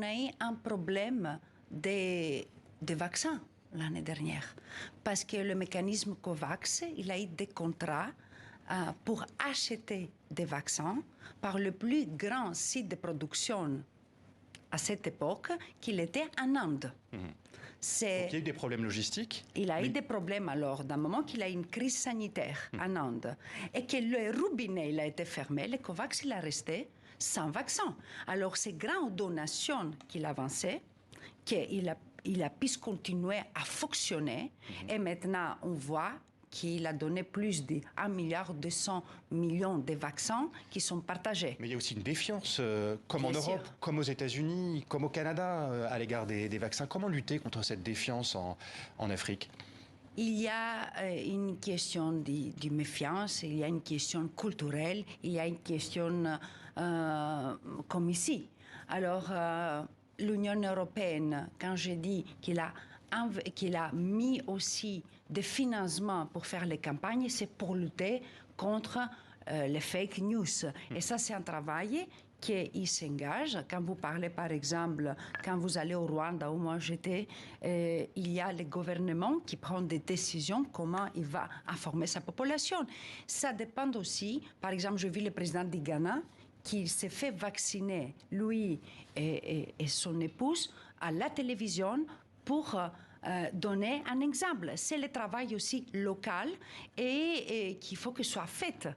a eu un problème de vaccins l'année dernière. Parce que le mécanisme COVAX, il a eu des contrats pour acheter des vaccins par le plus grand site de production à cette époque, qu'il était en Inde. Donc il y a eu des problèmes logistiques. Il a eu des problèmes alors, d'un moment qu'il a eu une crise sanitaire en Inde, et que le robinet il a été fermé, le COVAX il a resté sans vaccin. Alors ces grandes donations qu'il avançait, qu'il a pu continuer à fonctionner, et maintenant on voit qu'il a donné plus de 1,2 milliard de vaccins qui sont partagés. Mais il y a aussi une défiance, comme Bien en Europe, sûr. comme aux États-Unis, comme au Canada, à l'égard des vaccins. Comment lutter contre cette défiance en Afrique ? Il y a une question de méfiance, il y a une question culturelle, il y a une question comme ici. Alors, l'Union européenne, quand je dis qu'il a mis aussi des financements pour faire les campagnes, c'est pour lutter contre les fake news. Et ça, c'est un travail qu'il s'engage. Quand vous parlez, par exemple, quand vous allez au Rwanda, où moi j'étais, il y a le gouvernement qui prend des décisions, comment il va informer sa population. Ça dépend aussi, par exemple, je vis le président du Ghana, qui s'est fait vacciner, lui et son épouse, à la télévision pour donner un exemple. C'est le travail aussi local et qu'il faut que soit fait.